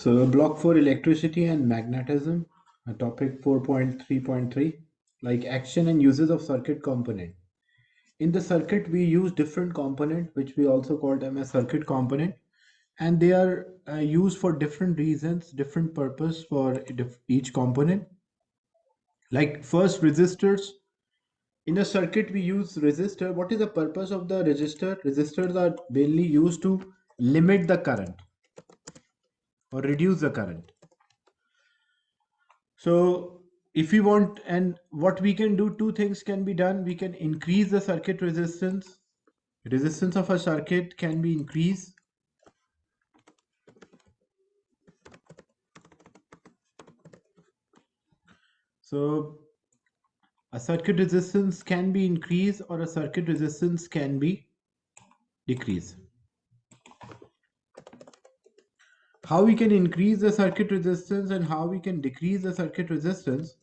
So, block for electricity and magnetism, topic 4.3.3, like action and uses of circuit component. In the circuit, we use different component, which we also call them as circuit component, and they are used for different reasons, different purpose for each component. Like first, resistors. In a circuit, we use resistor. What is the purpose of the resistor? Resistors are mainly used to limit the current or reduce the current. So if we want, and what we can do, two things can be done. We can increase the circuit resistance. Resistance of a circuit can be increased. So a circuit resistance can be increased or a circuit resistance can be decreased. How we can increase the circuit resistance and how we can decrease the circuit resistance.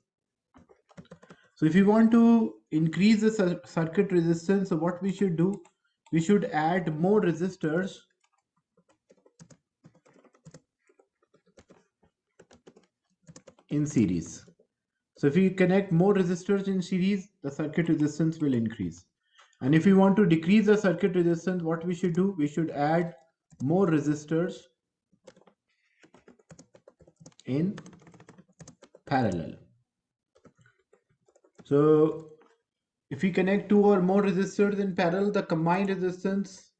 So if you want to increase the circuit resistance, so what we should do, we should add more resistors in series. So if we connect more resistors in series, the circuit resistance will increase. And if we want to decrease the circuit resistance, what we should do, we should add more resistors in parallel. So if we connect two or more resistors in parallel, the combined resistance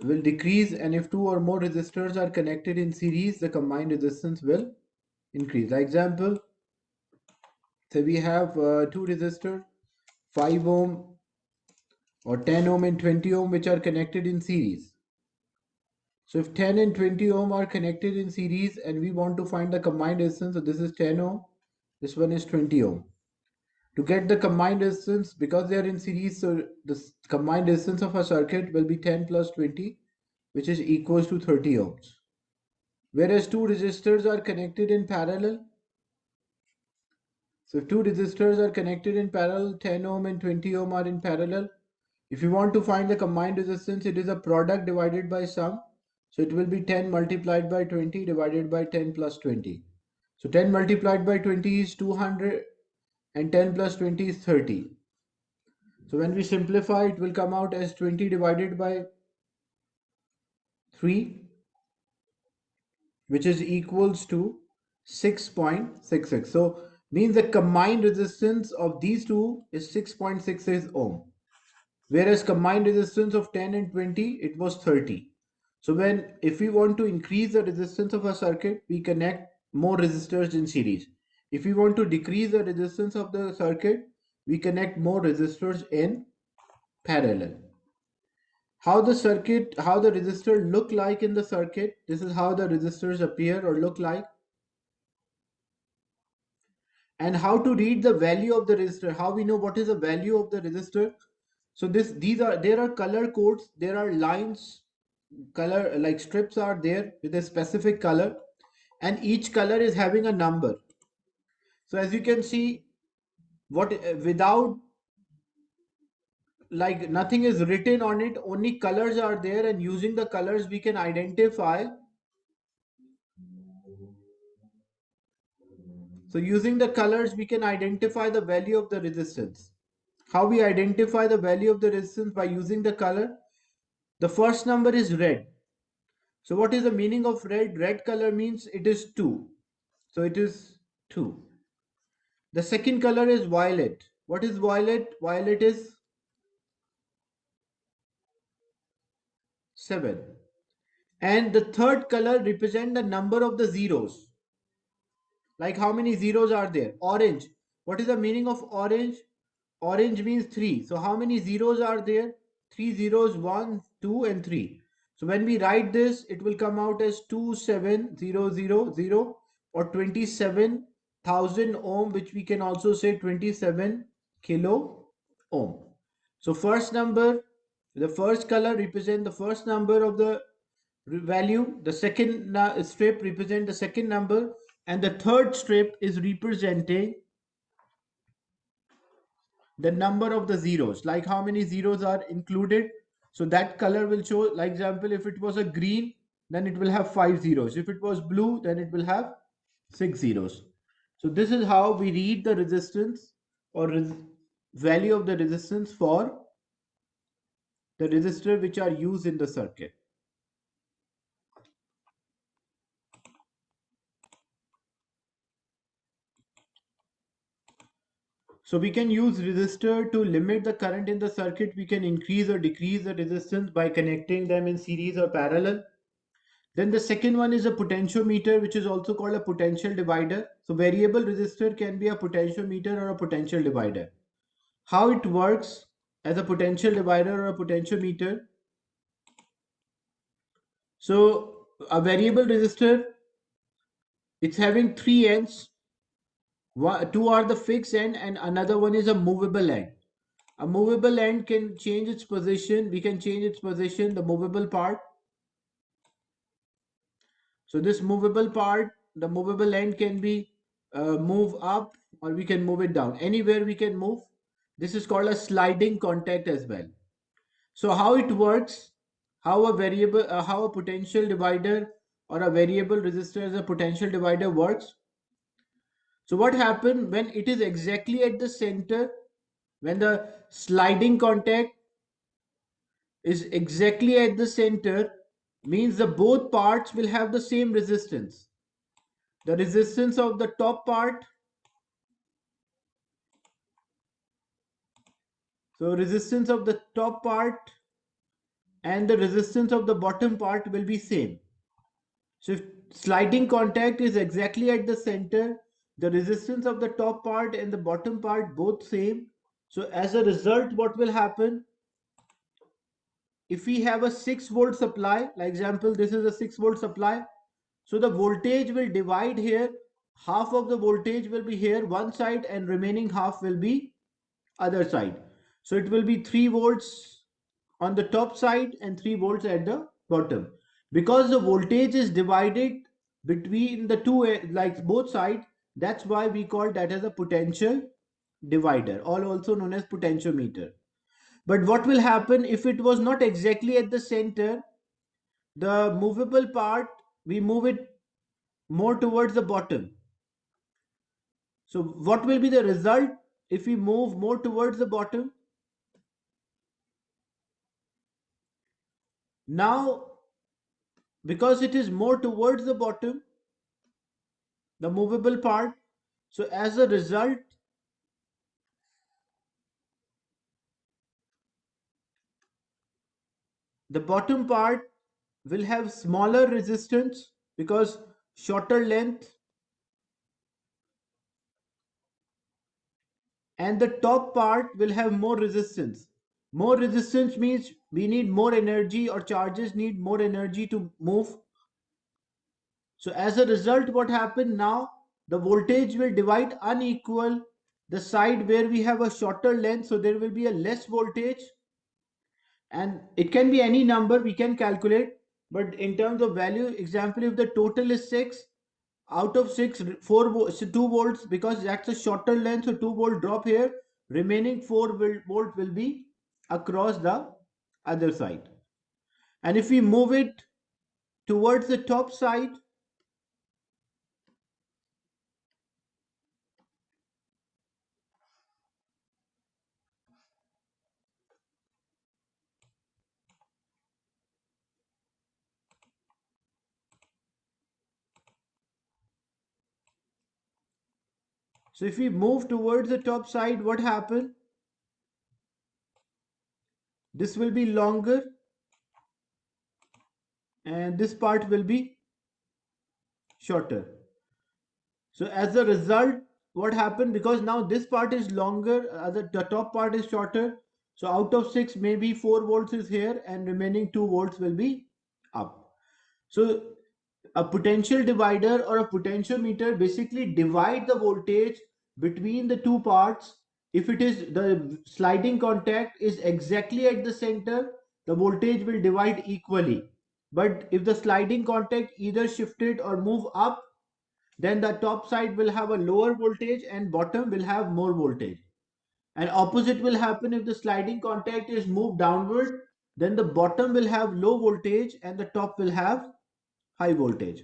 will decrease, and if two or more resistors are connected in series, the combined resistance will increase. Like example, so we have two resistors, 5 ohm or 10 ohm and 20 ohm, which are connected in series. So if 10 and 20 ohm are connected in series and we want to find the combined resistance, so this is 10 ohm, this one is 20 ohm. To get the combined resistance, because they are in series, so the combined resistance of a circuit will be 10 plus 20, which is equals to 30 ohms. Whereas two resistors are connected in parallel. So if two resistors are connected in parallel, 10 ohm and 20 ohm are in parallel. If you want to find the combined resistance, it is a product divided by sum. So it will be 10 multiplied by 20 divided by 10 plus 20. So 10 multiplied by 20 is 200 and 10 plus 20 is 30. So when we simplify, it will come out as 20 divided by 3, which is equals to 6.66. So means the combined resistance of these two is 6.66 ohm. Whereas combined resistance of 10 and 20, it was 30. So if we want to increase the resistance of a circuit, we connect more resistors in series. If we want to decrease the resistance of the circuit, we connect more resistors in parallel. How the resistor look like in the circuit, this is how the resistors appear or look like. And how to read the value of the resistor, how we know what is the value of the resistor. So there are color codes, there are lines, color like strips are there with a specific color, and each color is having a number. So as you can see, without, like, nothing is written on it, only colors are there, and using the colors we can identify. So using the colors we can identify the value of the resistance. How we identify the value of the resistance? By using the color. The first number is red. So what is the meaning of red? Red color means it is 2. So it is 2. The second color is violet. What is violet? Violet is 7. And the third color represents the number of the zeros. Like how many zeros are there? Orange. What is the meaning of orange? Orange means 3. So how many zeros are there? 3 zeros, 1, 2 and 3. So when we write this, it will come out as 27000 or 27,000 ohm, which we can also say 27 kilo ohm. So the first color represent the first number of the value, the second strip represent the second number, and the third strip is representing the number of the zeros, like how many zeros are included. So that color will show, like example, if it was a green, then it will have 5 zeros. If it was blue, then it will have 6 zeros. So this is how we read the resistance or value of the resistance for the resistor which are used in the circuit. So we can use resistor to limit the current in the circuit. We can increase or decrease the resistance by connecting them in series or parallel. Then the second one is a potentiometer, which is also called a potential divider. So variable resistor can be a potentiometer or a potential divider. How it works as a potential divider or a potentiometer. So a variable resistor, it's having three ends. Two are the fixed end and another one is a movable end. A movable end can change its position. We can change its position, the movable part. So this movable part, the movable end can be move up or we can move it down. Anywhere we can move. This is called a sliding contact as well. So how it works, how a potential divider or a variable resistor as a potential divider works. So what happens when it is exactly at the center, when the sliding contact is exactly at the center, means the both parts will have the same resistance. The resistance of the top part, so resistance of the top part and the resistance of the bottom part will be same. So if sliding contact is exactly at the center, the resistance of the top part and the bottom part both same. So as a result, what will happen? If we have a 6 volt supply, like example, this is a 6 volt supply. So the voltage will divide here. Half of the voltage will be here one side and remaining half will be other side. So it will be 3 volts on the top side and 3 volts at the bottom. Because the voltage is divided between the two, like both sides, that's why we call that as a potential divider, or also known as potentiometer. But what will happen if it was not exactly at the center? The movable part, we move it more towards the bottom. So what will be the result if we move more towards the bottom? Now, because it is more towards the bottom, the movable part, so as a result, the bottom part will have smaller resistance because shorter length, and the top part will have more resistance. More resistance means we need more energy, or charges need more energy to move. So as a result, what happened now? The voltage will divide unequal. The side where we have a shorter length, so there will be a less voltage, and it can be any number we can calculate. But in terms of value, example, if the total is 6, out of 6, 4 so 2 volts, because that's a shorter length, so 2 volt drop here, remaining 4 volt will be across the other side. And if we move it towards the top side, so if we move towards the top side, what happened? This will be longer and this part will be shorter. So as a result, what happened? Because now this part is longer, the top part is shorter. So out of 6, maybe 4 volts is here and remaining 2 volts will be up. So a potential divider or a potentiometer basically divide the voltage between the two parts. If it is the sliding contact is exactly at the center, the voltage will divide equally. But if the sliding contact either shifted or move up, then the top side will have a lower voltage and bottom will have more voltage. And opposite will happen if the sliding contact is moved downward, then the bottom will have low voltage and the top will have high voltage.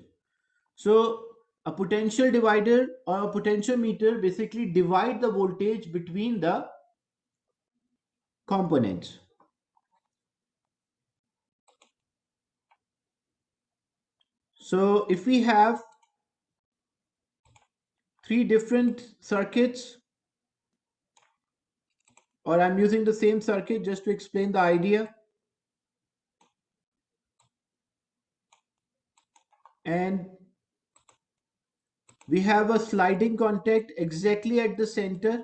So a potential divider or a potentiometer basically divide the voltage between the components. So if we have three different circuits, or I'm using the same circuit just to explain the idea, and we have a sliding contact exactly at the center,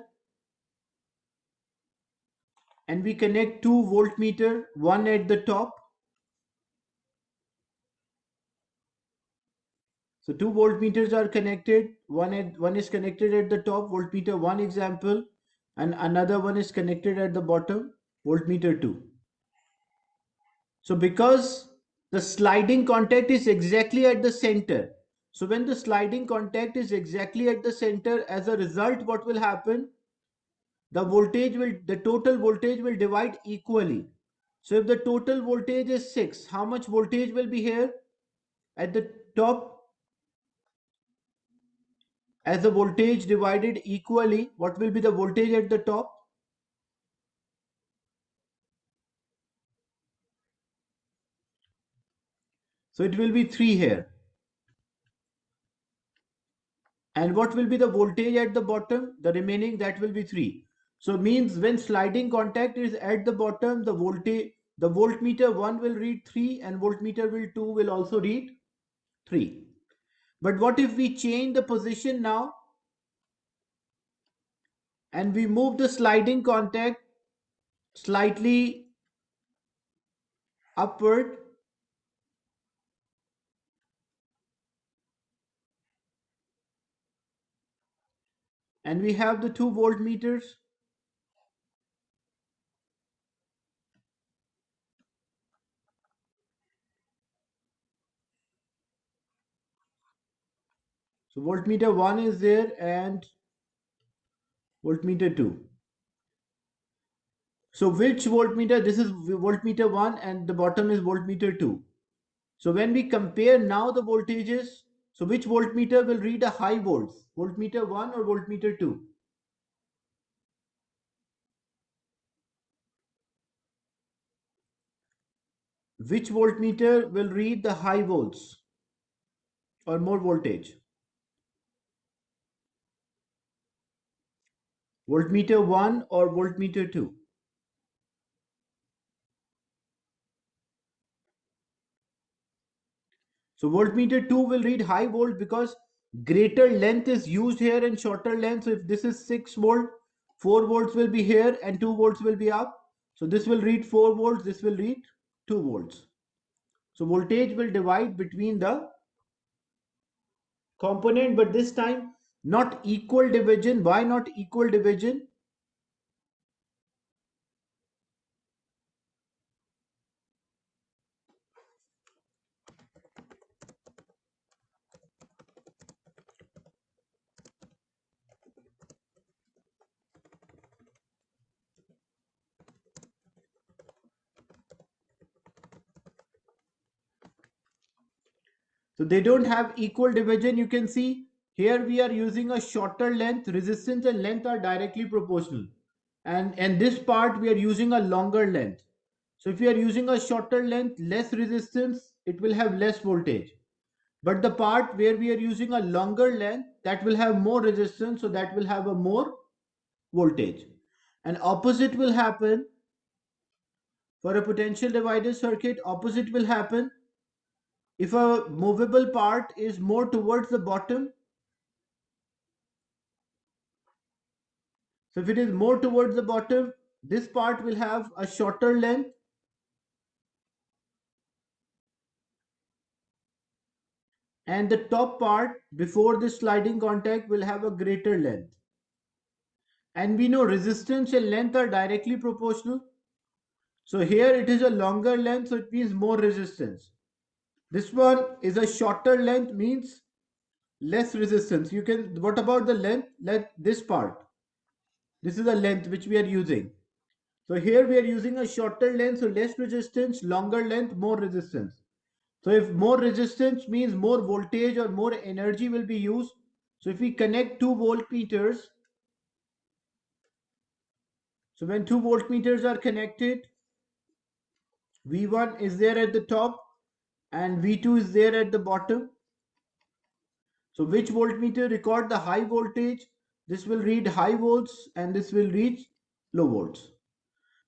and we connect two voltmeter, one at the top. So two voltmeters are connected. One is connected at the top, voltmeter 1 example, and another one is connected at the bottom, voltmeter 2. So because the sliding contact is exactly at the center, so when the sliding contact is exactly at the center, as a result, what will happen? The total voltage will divide equally. So if the total voltage is 6, how much voltage will be here at the top? As the voltage divided equally, what will be the voltage at the top? So it will be 3 here. And what will be the voltage at the bottom? The remaining, that will be 3. So means when sliding contact is at the bottom, the voltage, the voltmeter 1 will read 3 and voltmeter 2 will also read 3. But what if we change the position now and we move the sliding contact slightly upward, and we have the two voltmeters. So voltmeter 1 is there and voltmeter 2. So which voltmeter? This is voltmeter 1 and the bottom is voltmeter 2. So when we compare now the voltages, so which voltmeter will read a high volts? Voltmeter 1 or voltmeter 2? Which voltmeter will read the high volts or more voltage? Voltmeter 1 or voltmeter 2? So voltmeter 2 will read high volt because greater length is used here and shorter length. So if this is 6 volt, 4 volts will be here and 2 volts will be up. So this will read 4 volts, this will read 2 volts. So voltage will divide between the component, but this time not equal division. Why not equal division? So they don't have equal division. You can see here we are using a shorter length. Resistance and length are directly proportional. And this part we are using a longer length. So if we are using a shorter length, less resistance, it will have less voltage. But the part where we are using a longer length, that will have more resistance, so that will have a more voltage. And opposite will happen for a potential divider circuit. Opposite will happen if a movable part is more towards the bottom. So if it is more towards the bottom, this part will have a shorter length, and the top part before this sliding contact will have a greater length. And we know resistance and length are directly proportional. So here it is a longer length, so it means more resistance. This one is a shorter length, means less resistance. You can, what about the length? Let this part. This is the length which we are using. So here we are using a shorter length, so less resistance, longer length, more resistance. So if more resistance means more voltage or more energy will be used. So if we connect two voltmeters, so when two voltmeters are connected, V1 is there at the top and V2 is there at the bottom. So which voltmeter record the high voltage? This will read high volts and this will read low volts.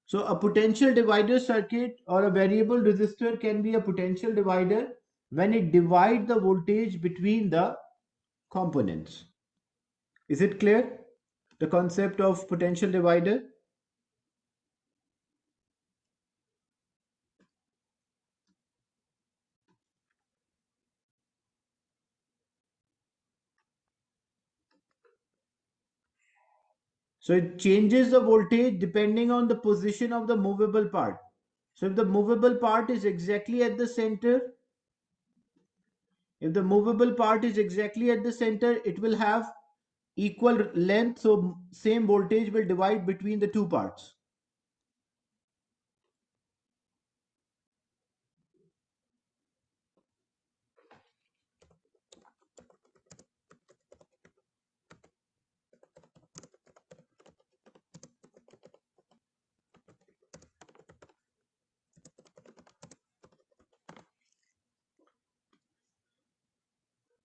So a potential divider circuit or a variable resistor can be a potential divider when it divides the voltage between the components. Is it clear? The concept of potential divider? So it changes the voltage depending on the position of the movable part. So if the movable part is exactly at the center, if the movable part is exactly at the center, it will have equal length. So same voltage will divide between the two parts.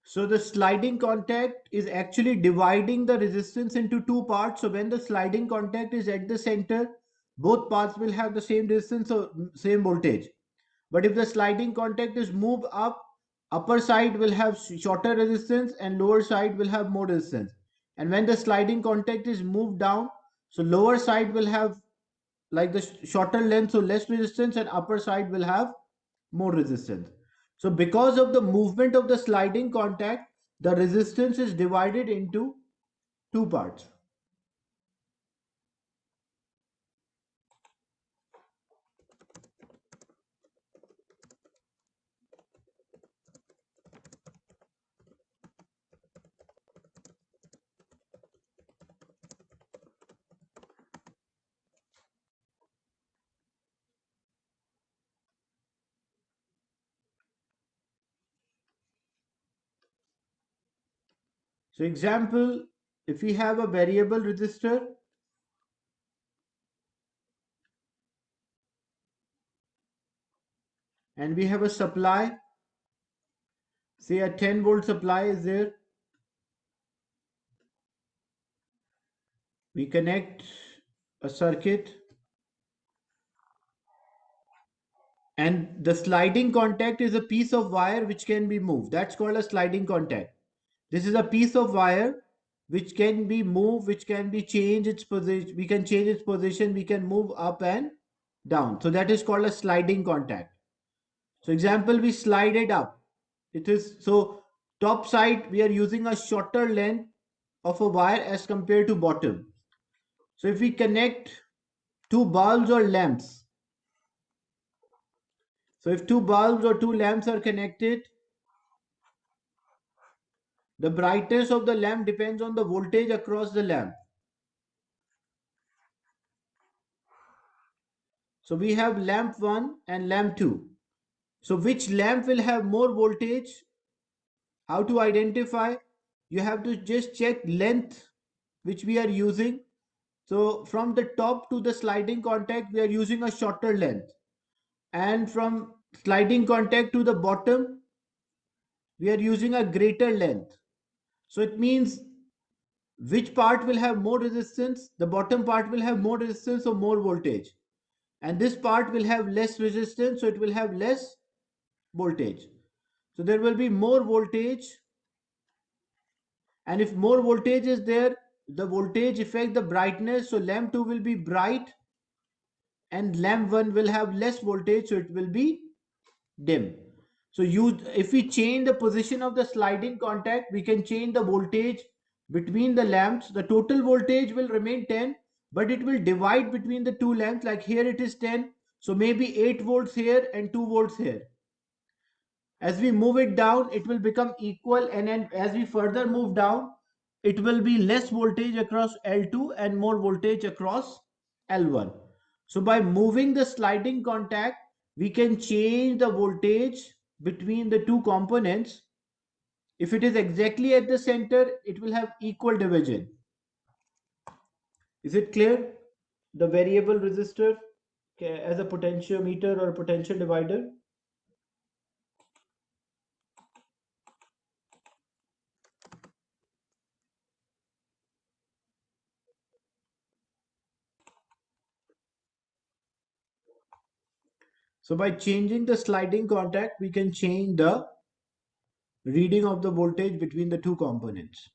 So the sliding contact is actually dividing the resistance into two parts. So when the sliding contact is at the center, both parts will have the same resistance or same voltage. But if the sliding contact is moved up, upper side will have shorter resistance and lower side will have more resistance. And when the sliding contact is moved down, so lower side will have like the shorter length, so less resistance, and upper side will have more resistance. So because of the movement of the sliding contact, the resistance is divided into two parts. So example, if we have a variable resistor and we have a supply, say a 10-volt supply is there, we connect a circuit and the sliding contact is a piece of wire which can be moved. That's called a sliding contact. This is a piece of wire which can be moved, which can be changed its position. We can change its position, we can move up and down. So that is called a sliding contact. So example, we slide it up. It is so top side we are using a shorter length of a wire as compared to bottom. So if we connect two bulbs or lamps, so if two bulbs or two lamps are connected, the brightness of the lamp depends on the voltage across the lamp. So we have lamp 1 and lamp 2. So which lamp will have more voltage? How to identify? You have to just check length which we are using. So from the top to the sliding contact, we are using a shorter length. And from sliding contact to the bottom, we are using a greater length. So it means which part will have more resistance? The bottom part will have more resistance or more voltage. And this part will have less resistance, so it will have less voltage. So there will be more voltage, and if more voltage is there, the voltage affect the brightness. So lamp 2 will be bright and lamp 1 will have less voltage, so it will be dim. So if we change the position of the sliding contact, we can change the voltage between the lamps. The total voltage will remain 10, but it will divide between the two lamps. Like here it is 10, so maybe 8 volts here and 2 volts here. As we move it down, it will become equal, and then as we further move down, it will be less voltage across L2 and more voltage across L1. So by moving the sliding contact, we can change the voltage between the two components, if it is exactly at the center, it will have equal division. Is it clear? The variable resistor as a potentiometer or a potential divider. So by changing the sliding contact, we can change the reading of the voltage between the two components.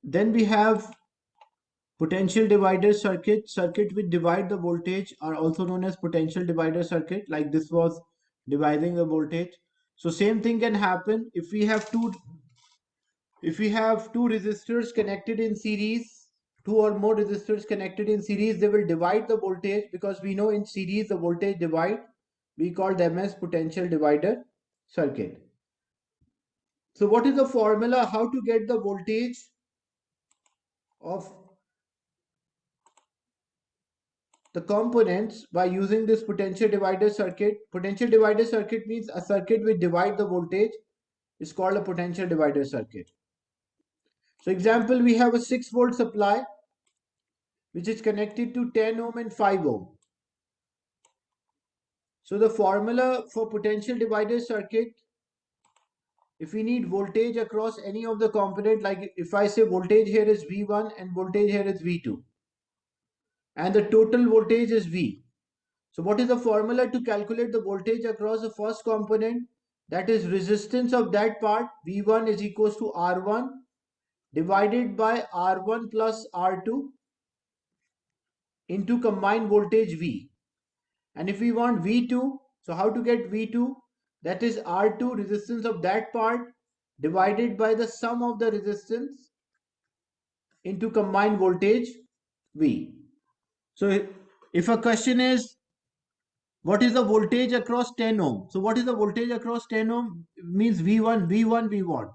Then we have potential divider circuit which divide the voltage are also known as potential divider circuit, like this was dividing the voltage. So same thing can happen if we have two resistors connected in series, two or more resistors connected in series, they will divide the voltage, because we know in series the voltage divide. We call them as potential divider circuit. So what is the formula how to get the voltage of the components by using this potential divider circuit? Potential divider circuit means a circuit which divide the voltage is called a potential divider circuit. So example, we have a 6 volt supply which is connected to 10 ohm and 5 ohm. So the formula for potential divider circuit, if we need voltage across any of the component, like if I say voltage here is V1 and voltage here is V2 and the total voltage is V. So what is the formula to calculate the voltage across the first component? That is resistance of that part, V1 is equals to R1 divided by R1 plus R2 into combined voltage V. And if we want V2, so how to get V2? That is R2 resistance of that part divided by the sum of the resistance into combined voltage V. So if a question is what is the voltage across 10 ohm? So what is the voltage across 10 ohm? It means V1, V1, V1.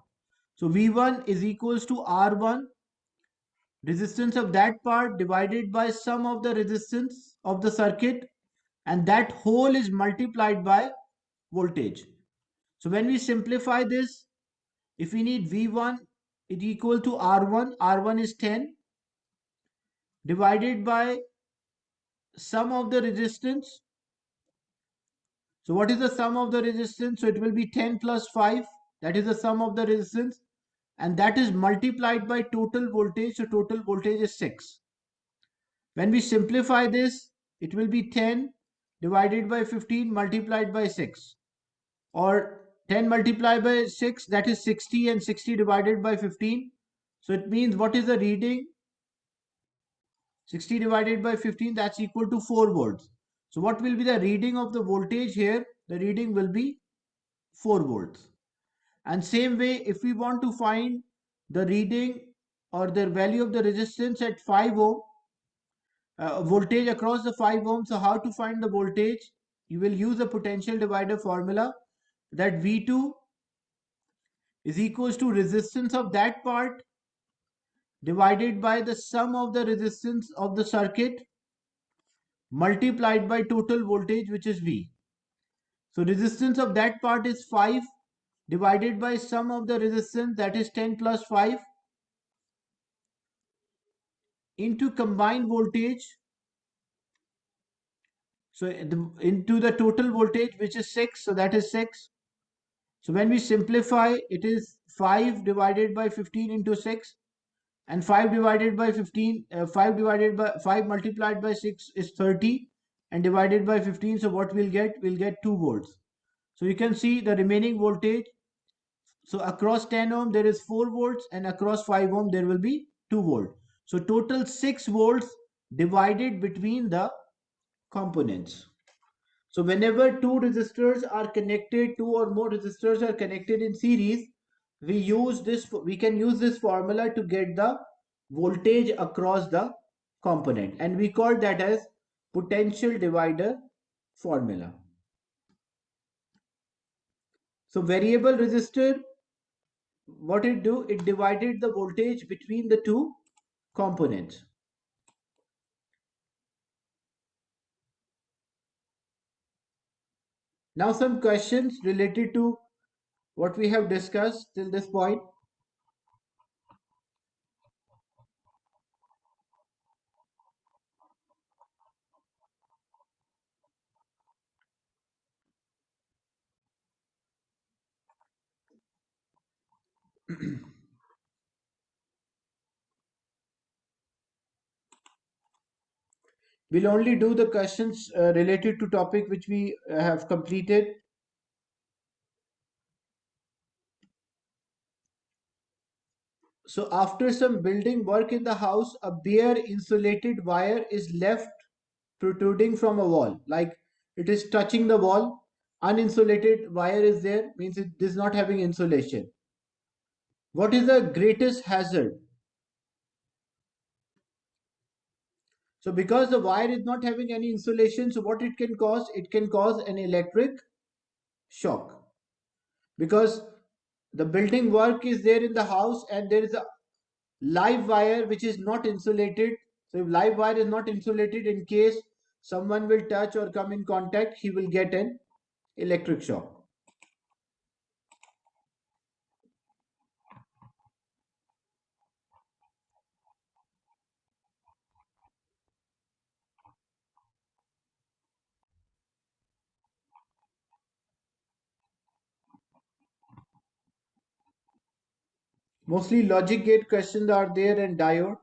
So V1 is equals to R1 resistance of that part divided by sum of the resistance of the circuit, and that whole is multiplied by voltage. So when we simplify this, if we need V1 is equal to R1, R1 is 10 divided by sum of the resistance. So what is the sum of the resistance? So it will be 10 plus 5, that is the sum of the resistance, and that is multiplied by total voltage. So total voltage is 6. When we simplify this, it will be 10 divided by 15 multiplied by 6, or 10 multiplied by 6, that is 60, and 60 divided by 15. So it means what is the reading? 60 divided by 15, that's equal to 4 volts. So what will be the reading of the voltage here? The reading will be 4 volts. And same way, if we want to find the reading or the value of the resistance at 5 ohm, voltage across the 5 ohms. So how to find the voltage? You will use the potential divider formula, that V2 is equals to resistance of that part divided by the sum of the resistance of the circuit multiplied by total voltage, which is V. So resistance of that part is 5 divided by sum of the resistance, that is 10 plus 5, into combined voltage. So into the total voltage, which is 6, so that is 6. So when we simplify, it is 5 divided by 15 into 6, and 5 divided by 15, 5 divided by 5 multiplied by 6 is 30, and divided by 15. So what we'll get? We'll get 2 volts. So you can see the remaining voltage. So across 10 ohm there is 4 volts, and across 5 ohm there will be 2 volt. So total 6 volts divided between the components. So whenever two resistors are connected, two or more resistors are connected in series, we can use this formula to get the voltage across the component, and we call that as potential divider formula. So variable resistor, what it do? It divided the voltage between the two components. Now some questions related to what we have discussed till this point. We'll only do the questions related to topic which we have completed. So after some building work in the house, a bare insulated wire is left protruding from a wall. Like it is touching the wall. Uninsulated wire is there, means it is not having insulation. What is the greatest hazard? So because the wire is not having any insulation, so what it can cause? It can cause an electric shock. Because the building work is there in the house and there is a live wire which is not insulated. So if live wire is not insulated, in case someone will touch or come in contact, he will get an electric shock. Mostly logic gate questions are there and diode.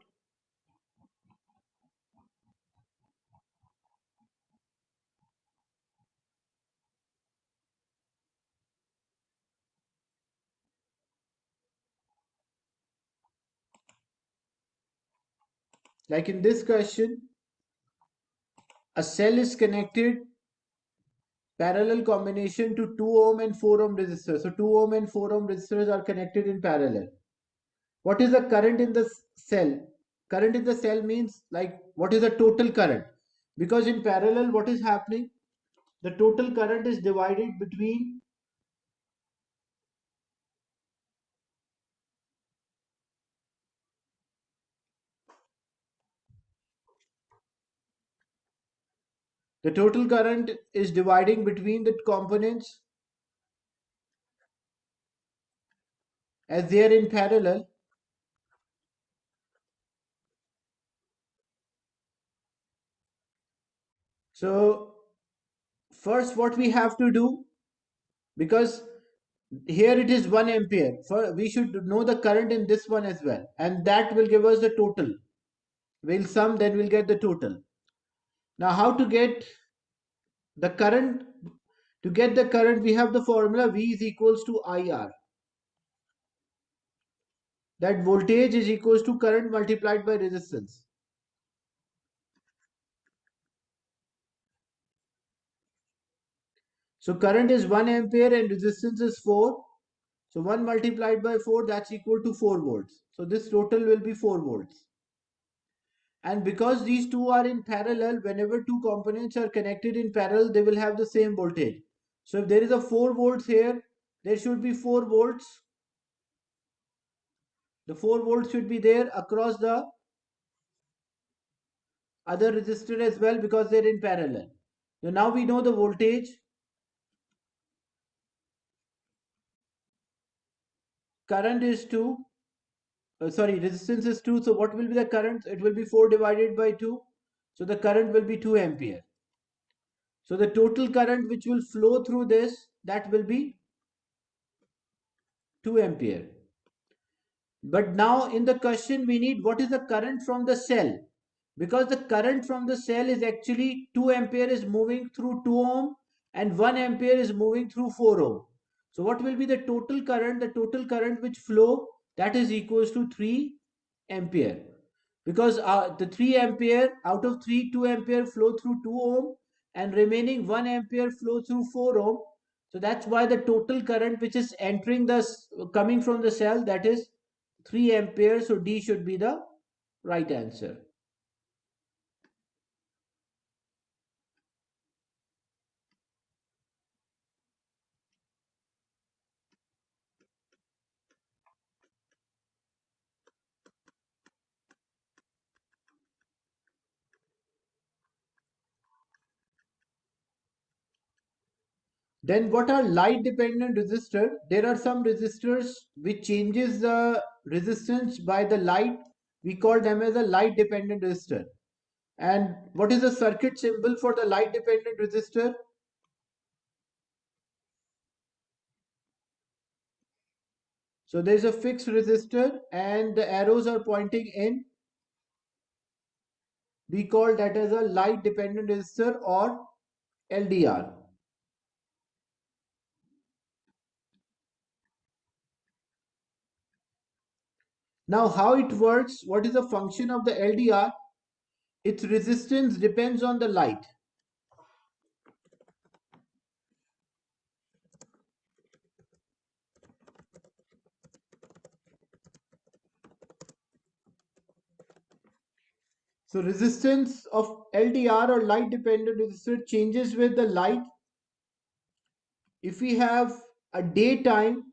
Like in this question, a cell is connected parallel combination to 2 ohm and 4 ohm resistors. So 2 ohm and 4 ohm resistors are connected in parallel. What is the current in the cell? Current in the cell means like what is the total current? Because in parallel, what is happening? The total current is divided between the total current is dividing between the components as they are in parallel. So first what we have to do, because here it is 1 ampere, for we should know the current in this one as well, and that will give us the total. We'll sum, then we'll get the total. Now how to get the current? To get the current, we have the formula V is equals to IR. That voltage is equals to current multiplied by resistance. So current is 1 ampere and resistance is 4. So 1 multiplied by 4, that's equal to 4 volts. So this total will be 4 volts. And because these two are in parallel, whenever two components are connected in parallel, they will have the same voltage. So if there is a 4 volts here, there should be 4 volts. The 4 volts should be there across the other resistor as well because they're in parallel. So now we know the voltage. Current is 2. Sorry, resistance is 2. So what will be the current? It will be 4 divided by 2. So the current will be 2 ampere. So the total current which will flow through this, that will be 2 ampere. But now in the question we need what is the current from the cell, because the current from the cell is actually 2 ampere is moving through 2 ohm and 1 ampere is moving through 4 ohm. So what will be the total current? The total current which flow, that is equals to 3 ampere, because the 3 ampere out of 3, 2 ampere flow through 2 ohm and remaining 1 ampere flow through 4 ohm. So that's why the total current which is entering the coming from the cell, that is 3 ampere. So D should be the right answer. Then what are light dependent resistor? There are some resistors which changes the resistance by the light. We call them as a light dependent resistor. And what is the circuit symbol for the light dependent resistor? So there is a fixed resistor and the arrows are pointing in. We call that as a light dependent resistor or LDR. Now how it works, what is the function of the LDR? Its resistance depends on the light. So resistance of LDR or light dependent resistor changes with the light. If we have a daytime,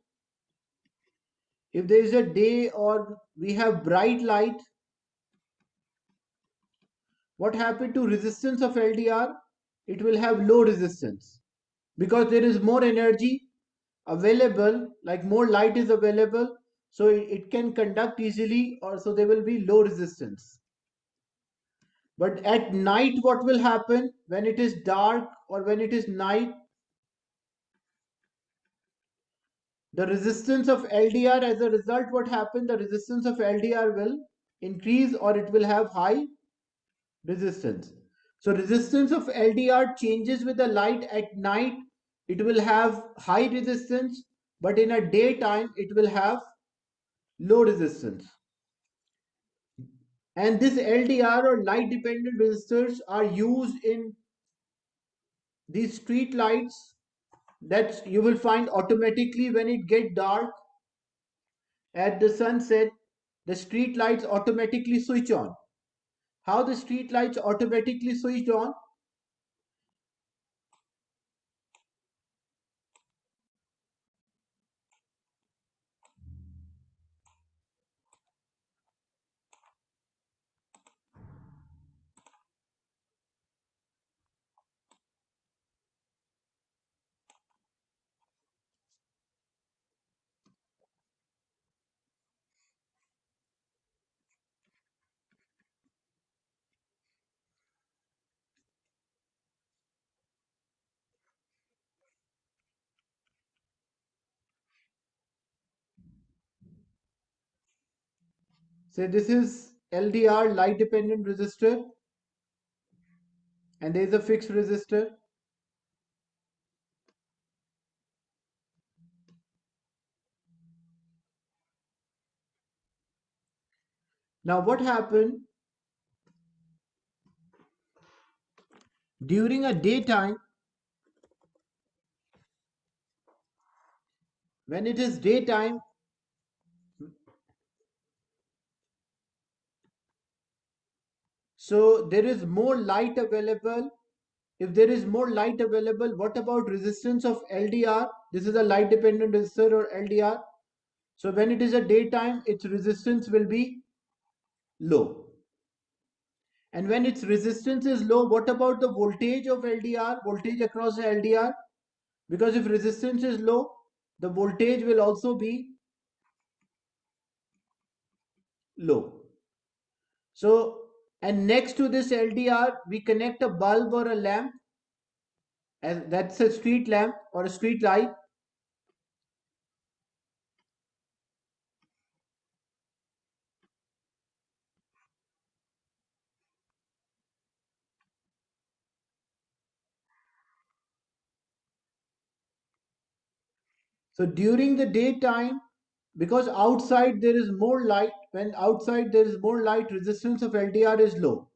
if there is a day or we have bright light, what happened to resistance of LDR? It will have low resistance because there is more energy available, like more light is available, so it can conduct easily, or so there will be low resistance. But at night, what will happen when it is dark or when it is night? The resistance of LDR, as a result, what happened? The resistance of LDR will increase or it will have high resistance. So resistance of LDR changes with the light. At night it will have high resistance, but in a daytime it will have low resistance. And this LDR or light dependent resistors are used in these street lights that you will find automatically when it get dark at the sunset, the street lights automatically switch on. How the street lights automatically switched on? Say this is LDR, light dependent resistor, and there is a fixed resistor. Now what happened during a daytime? When it is daytime, so there is more light available. If there is more light available, what about resistance of LDR? This is a light dependent resistor or LDR. So when it is a daytime, its resistance will be low. And when its resistance is low, what about the voltage of LDR, voltage across the LDR? Because if resistance is low, the voltage will also be low. So, and next to this LDR, we connect a bulb or a lamp, and that's a street lamp or a street light. So during the daytime, because outside there is more light, when outside there is more light, resistance of LDR is low.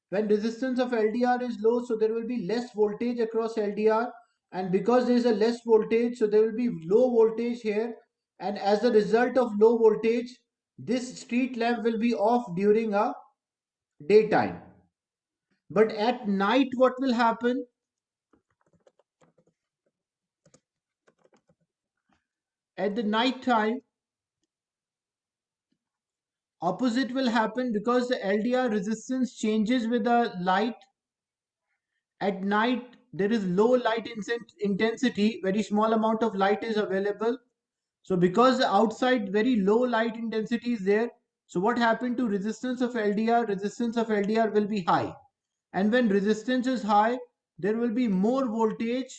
When resistance of LDR is low, so there will be less voltage across LDR, and because there is a less voltage, so there will be low voltage here, and as a result of low voltage, this street lamp will be off during a daytime. But at night, what will happen? At the night time, opposite will happen because the LDR resistance changes with the light. At night there is low light intensity, very small amount of light is available. So because the outside very low light intensity is there, so what happened to resistance of LDR? Resistance of LDR will be high. And when resistance is high, there will be more voltage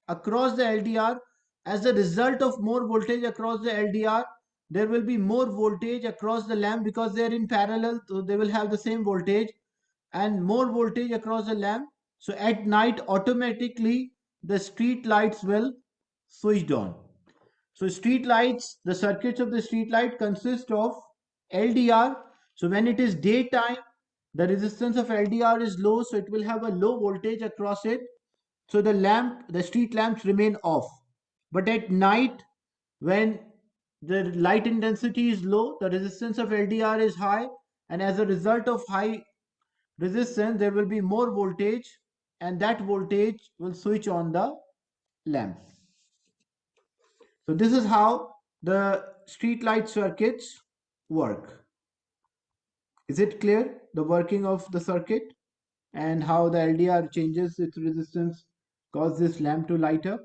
across the LDR. As a result of more voltage across the LDR, there will be more voltage across the lamp because they are in parallel, so they will have the same voltage and more voltage across the lamp. So at night, automatically the street lights will switch on. So street lights, the circuits of the street light consist of LDR. So when it is daytime, the resistance of LDR is low, so it will have a low voltage across it. So the street lamps remain off. But at night, when the light intensity is low, the resistance of LDR is high, and as a result of high resistance, there will be more voltage, and that voltage will switch on the lamp. So this is how the street light circuits work. Is it clear, the working of the circuit and how the LDR changes its resistance, cause this lamp to light up?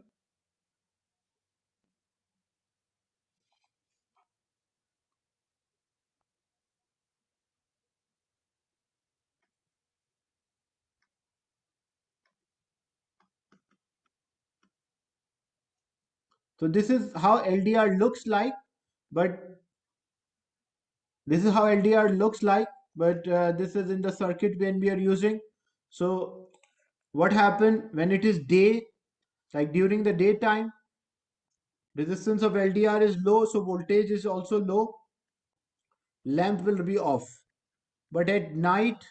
So this is how LDR looks like, but this is how LDR looks like, but this is in the circuit when we are using. So what happened when it is day, like during the daytime, resistance of LDR is low, so voltage is also low, lamp will be off. But at night,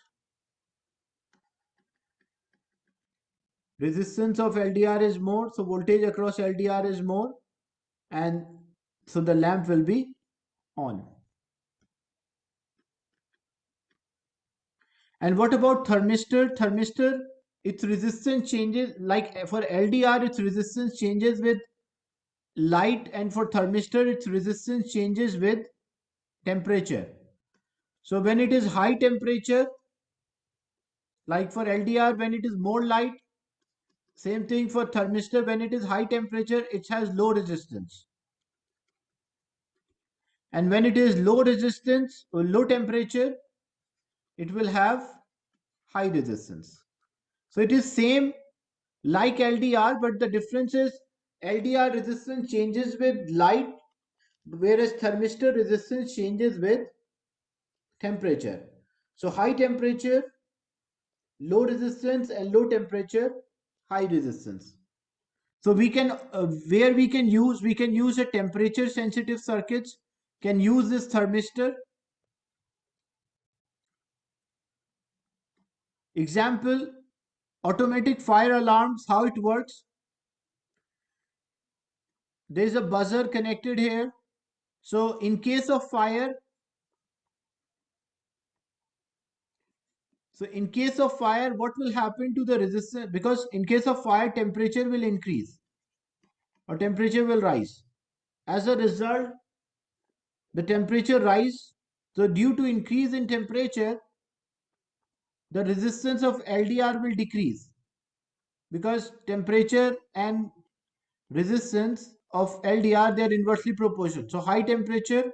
resistance of LDR is more, so voltage across LDR is more, and so the lamp will be on. And what about thermistor? Thermistor, its resistance changes, like for LDR, its resistance changes with light, and for thermistor, its resistance changes with temperature. So when it is high temperature, like for LDR, when it is more light, same thing for thermistor, when it is high temperature, it has low resistance. And when it is low resistance or low temperature, it will have high resistance. So it is same like LDR, but the difference is LDR resistance changes with light, whereas thermistor resistance changes with temperature. So high temperature, low resistance, and low temperature, high resistance. So we can where we can use a temperature sensitive circuits, can use this thermistor. Example, automatic fire alarms, how it works. There is a buzzer connected here. So in case of fire, what will happen to the resistance? Because in case of fire, temperature will increase or temperature will rise. As a result, the temperature rise. So due to increase in temperature, the resistance of LDR will decrease because temperature and resistance of LDR, they are inversely proportional. So high temperature,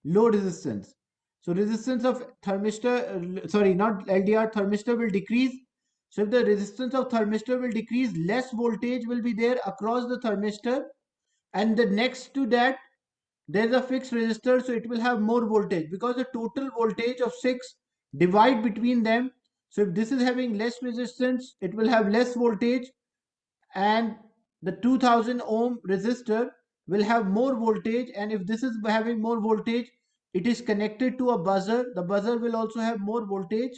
low resistance. So resistance of thermistor, sorry, not LDR, thermistor will decrease. So if the resistance of thermistor will decrease, less voltage will be there across the thermistor, and the next to that there is a fixed resistor, so it will have more voltage because the total voltage of 6 divide between them. So if this is having less resistance, it will have less voltage, and the 2000 ohm resistor will have more voltage, and if this is having more voltage, it is connected to a buzzer. The buzzer will also have more voltage,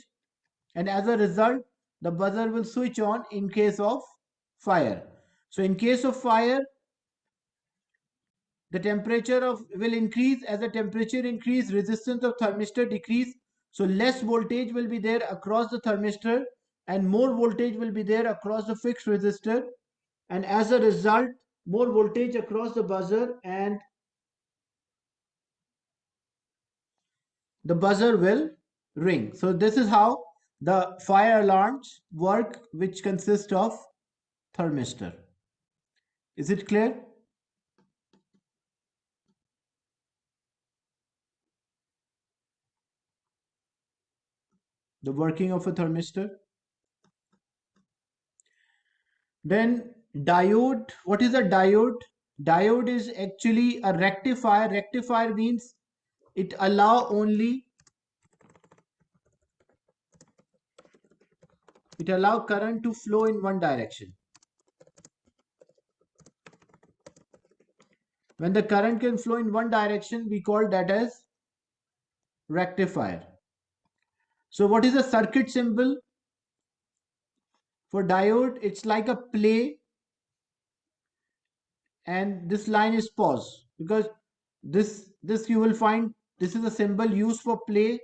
and as a result, the buzzer will switch on in case of fire. So in case of fire, the temperature of will increase. As the temperature increase, resistance of thermistor decrease, so less voltage will be there across the thermistor and more voltage will be there across the fixed resistor, and as a result, more voltage across the buzzer, and the buzzer will ring. So this is how The fire alarms work which consist of thermistor. Is it clear? The working of a thermistor. Then diode. What is a diode? Diode is actually a rectifier. Rectifier means it allow current to flow in one direction. When the current can flow in one direction, we call that as rectifier. So what is the circuit symbol for diode? It's like a play, and this line is pause, because this you will find this is a symbol used for play,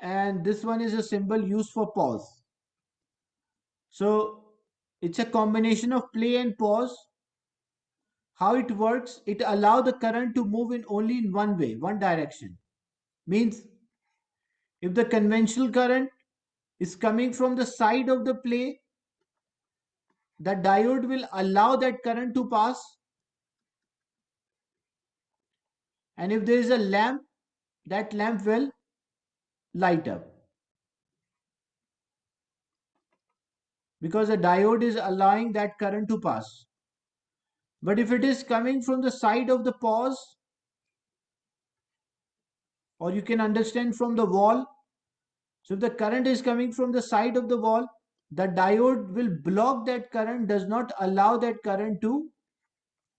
and this one is a symbol used for pause. So it's a combination of play and pause. How it works, it allows the current to move in only in one way, one direction. Means if the conventional current is coming from the side of the play, the diode will allow that current to pass. And if there is a lamp, that lamp will light up, because the diode is allowing that current to pass. But if it is coming from the side of the pause, or you can understand from the wall, so if the current is coming from the side of the wall, the diode will block that current, does not allow that current to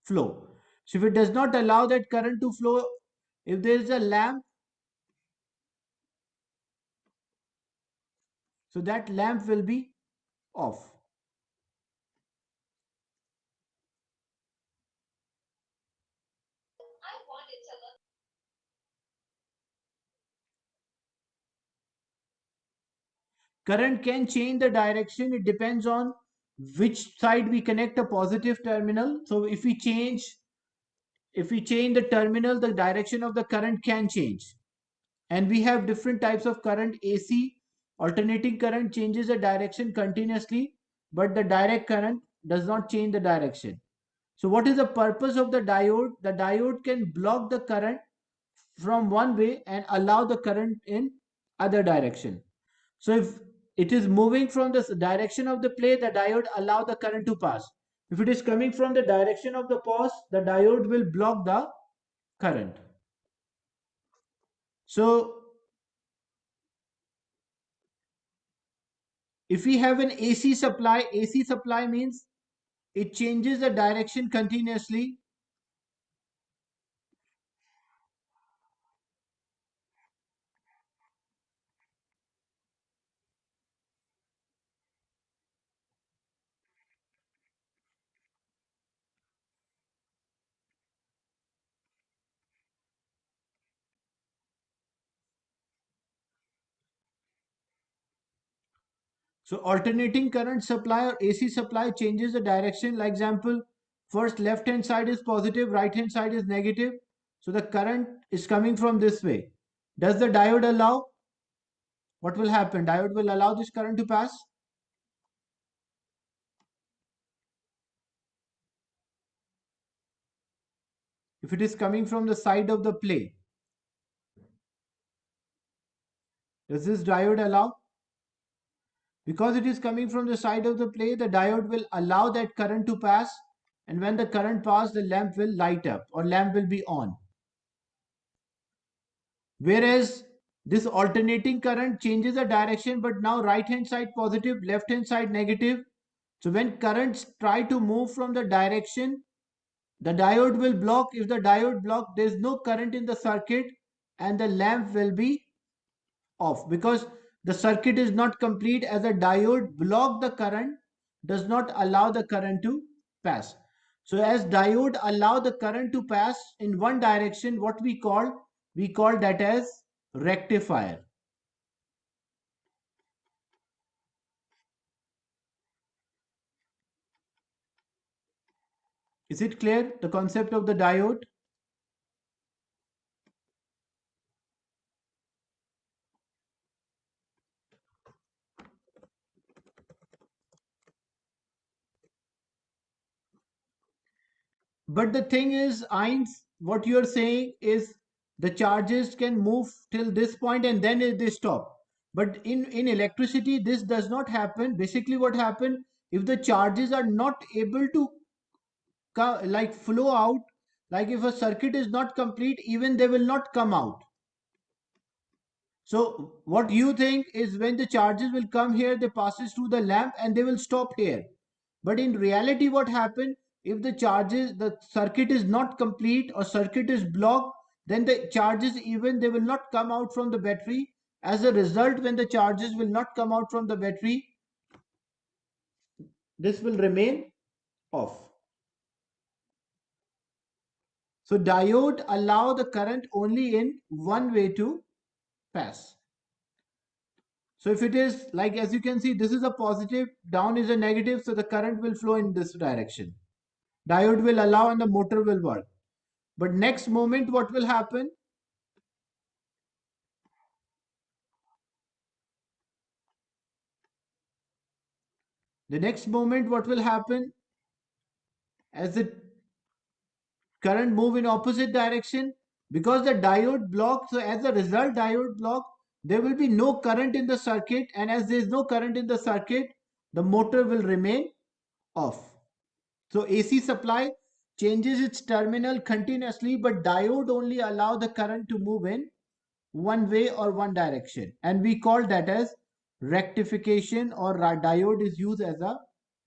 flow. So if it does not allow that current to flow, if there is a lamp, so that lamp will be off. Current can change the direction. It depends on which side we connect a positive terminal. So if we change the terminal, the direction of the current can change. And we have different types of current. AC, alternating current, changes the direction continuously, but the direct current does not change the direction. So what is the purpose of the diode? The diode can block the current from one way and allow the current in other direction. So if it is moving from the direction of the play, the diode allow the current to pass. If it is coming from the direction of the pause, the diode will block the current. So if we have an AC supply means it changes the direction continuously. So alternating current supply or AC supply changes the direction. Like example, first left hand side is positive, right hand side is negative. So the current is coming from this way. Does the diode allow? What will happen? Diode will allow this current to pass. If it is coming from the side of the play, does this diode allow? Because it is coming from the side of the play, the diode will allow that current to pass, and when the current passes, the lamp will light up or lamp will be on. Whereas this alternating current changes the direction, but now right hand side positive, left hand side negative. So when currents try to move from the direction, the diode will block. If the diode block, there is no current in the circuit, and the lamp will be off, because the circuit is not complete, as a diode block the current, does not allow the current to pass. So as diode allow the current to pass in one direction, what we call that as rectifier. Is it clear, the concept of the diode? but the thing is, Eins, what you're saying is the charges can move till this point and then they stop. But in electricity, this does not happen. Basically, what happens if the charges are not able to like flow out, like if a circuit is not complete, even they will not come out. So what you think is when the charges will come here, they passes through the lamp and they will stop here. But in reality, what happens if the circuit is not complete or circuit is blocked, then the charges even they will not come out from the battery. As a result, when the charges will not come out from the battery, this will remain off. So diode allow the current only in one way to pass. So if it is like, as you can see, this is a positive, down is a negative, so the current will flow in this direction. Diode will allow and the motor will work. But next moment, what will happen? The next moment, what will happen as the current move in opposite direction? Because the diode block, so as a result, diode block, there will be no current in the circuit, and as there is no current in the circuit, the motor will remain off. So AC supply changes its terminal continuously, but diode only allow the current to move in one way or one direction. And we call that as rectification, or diode is used as a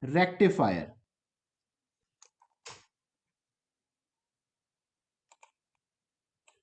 rectifier.